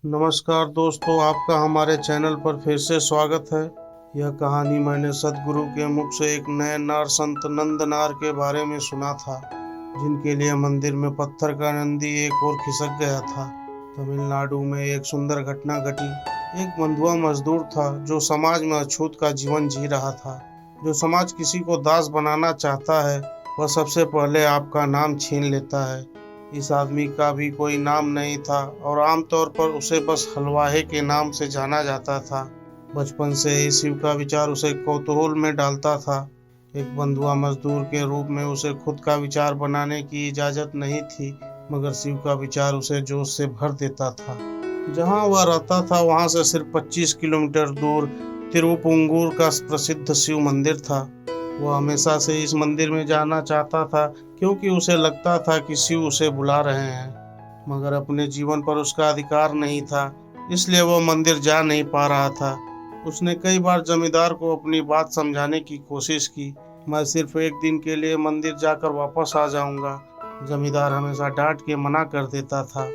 नमस्कार दोस्तों, आपका हमारे चैनल पर फिर से स्वागत है। यह कहानी मैंने सदगुरु के मुख से एक नए नार संत नंदनार के बारे में सुना था, जिनके लिए मंदिर में पत्थर का नंदी एक और खिसक गया था। तमिलनाडु में एक सुंदर घटना घटी। एक बंधुआ मजदूर था जो समाज में अछूत का जीवन जी रहा था। जो समाज किसी को दास बनाना चाहता है, वह सबसे पहले आपका नाम छीन लेता है। इस आदमी का भी कोई नाम नहीं था और आमतौर पर उसे बस हलवाहे के नाम से जाना जाता था। बचपन से ही शिव का विचार उसे कौतूहल में डालता था। एक बंधुआ मजदूर के रूप में उसे खुद का विचार बनाने की इजाज़त नहीं थी, मगर शिव का विचार उसे जोश से भर देता था। जहाँ वह रहता था वहाँ से सिर्फ 25 किलोमीटर दूर तिरुपुंगूर का प्रसिद्ध शिव मंदिर था। वह हमेशा से इस मंदिर में जाना चाहता था, क्योंकि उसे लगता था कि शिव उसे बुला रहे हैं, मगर अपने जीवन पर उसका अधिकार नहीं था, इसलिए वह मंदिर जा नहीं पा रहा था। उसने कई बार जमींदार को अपनी बात समझाने की कोशिश की। मैं सिर्फ एक दिन के लिए मंदिर जाकर वापस आ जाऊंगा। जमींदार हमेशा डांट के मना कर देता था।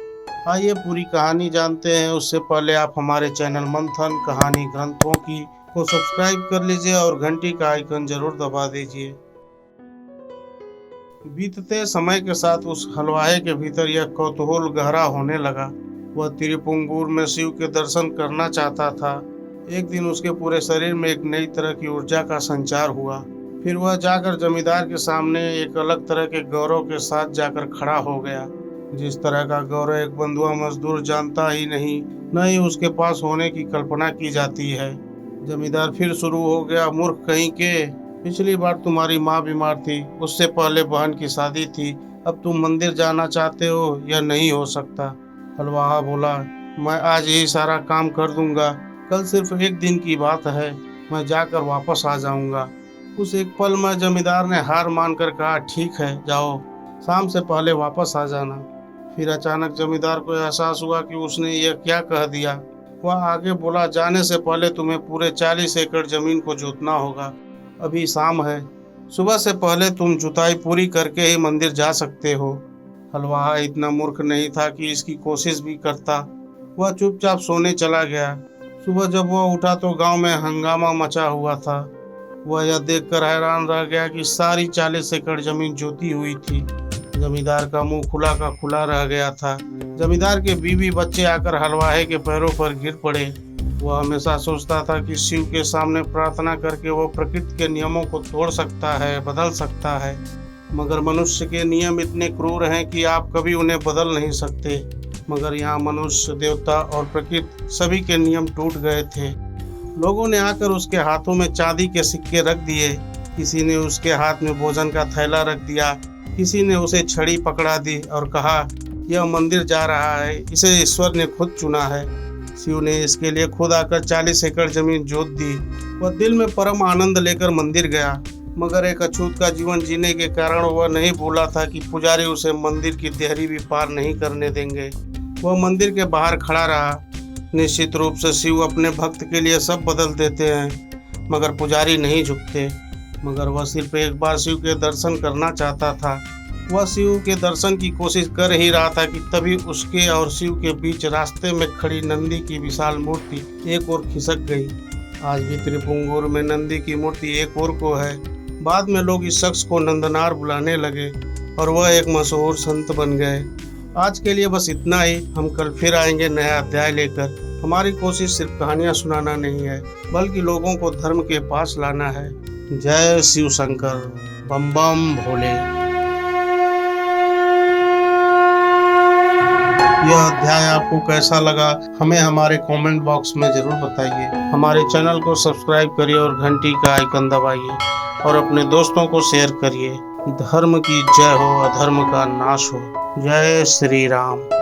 आइए पूरी कहानी जानते हैं। उससे पहले आप हमारे चैनल मंथन कहानी ग्रंथों की को सब्सक्राइब कर लीजिए और घंटी का आइकन जरूर दबा दीजिए। बीतते समय के साथ उस हलवाई के भीतर यह कौतूहल गहरा होने लगा। वह तिरुपुंगूर में शिव के दर्शन करना चाहता था। एक दिन उसके पूरे शरीर में एक नई तरह की ऊर्जा का संचार हुआ। फिर वह जाकर जमींदार के सामने एक अलग तरह के गौरव के साथ जाकर खड़ा हो गया। जिस तरह का गौरव एक बंधुआ मजदूर जानता ही नहीं, न ही उसके पास होने की कल्पना की जाती है। जमींदार फिर शुरू हो गया, मूर्ख कहीं के, पिछली बार तुम्हारी माँ बीमार थी, उससे पहले बहन की शादी थी, अब तुम मंदिर जाना चाहते हो, यह नहीं हो सकता। हलवाहा बोला, मैं आज ही सारा काम कर दूंगा, कल सिर्फ एक दिन की बात है, मैं जाकर वापस आ जाऊंगा। उस एक पल में जमींदार ने हार मानकर कहा, ठीक है, जाओ, शाम से पहले वापस आ जाना। फिर अचानक जमींदार को एहसास हुआ कि उसने यह क्या कह दिया। वह आगे बोला, जाने से पहले तुम्हें पूरे 40 एकड़ जमीन को जोतना होगा। अभी शाम है, सुबह से पहले तुम जुताई पूरी करके ही मंदिर जा सकते हो। हलवाहा इतना मूर्ख नहीं था कि इसकी कोशिश भी करता। वह चुपचाप सोने चला गया। सुबह जब वह उठा तो गांव में हंगामा मचा हुआ था। वह यह देखकर हैरान रह गया कि सारी 40 एकड़ जमीन जोती हुई थी। जमींदार का मुंह खुला का खुला रह गया था। जमींदार के बीवी बच्चे आकर हलवाहे के पैरों पर गिर पड़े। वह हमेशा सोचता था कि शिव के सामने प्रार्थना करके वह प्रकृति के नियमों को तोड़ सकता है, बदल सकता है, मगर मनुष्य के नियम इतने क्रूर हैं कि आप कभी उन्हें बदल नहीं सकते। मगर यहाँ मनुष्य, देवता और प्रकृति सभी के नियम टूट गए थे। लोगों ने आकर उसके हाथों में चांदी के सिक्के रख दिए। किसी ने उसके हाथ में भोजन का थैला रख दिया, किसी ने उसे छड़ी पकड़ा दी और कहा, यह मंदिर जा रहा है, इसे ईश्वर ने खुद चुना है। शिव ने इसके लिए खुद आकर 40 एकड़ जमीन जोत दी। वह दिल में परम आनंद लेकर मंदिर गया, मगर एक अछूत का जीवन जीने के कारण वह नहीं भूला था कि पुजारी उसे मंदिर की देहरी भी पार नहीं करने देंगे। वह मंदिर के बाहर खड़ा रहा। निश्चित रूप से शिव अपने भक्त के लिए सब बदल देते हैं, मगर पुजारी नहीं झुकते। मगर वह सिर्फ एक बार शिव के दर्शन करना चाहता था। वह शिव के दर्शन की कोशिश कर ही रहा था कि तभी उसके और शिव के बीच रास्ते में खड़ी नंदी की विशाल मूर्ति एक और खिसक गई। आज भी त्रिपुंगूर में नंदी की मूर्ति एक और को है। बाद में लोग इस शख्स को नंदनार बुलाने लगे और वह एक मशहूर संत बन गए। आज के लिए बस इतना ही। हम कल फिर आएंगे नया अध्याय लेकर। हमारी कोशिश सिर्फ कहानियाँ सुनाना नहीं है, बल्कि लोगों को धर्म के पास लाना है। जय शिव शंकर, बम बम भोले। यह अध्याय आपको कैसा लगा, हमें हमारे कमेंट बॉक्स में जरूर बताइए। हमारे चैनल को सब्सक्राइब करिए और घंटी का आइकन दबाइए और अपने दोस्तों को शेयर करिए। धर्म की जय हो, अधर्म का नाश हो। जय श्री राम।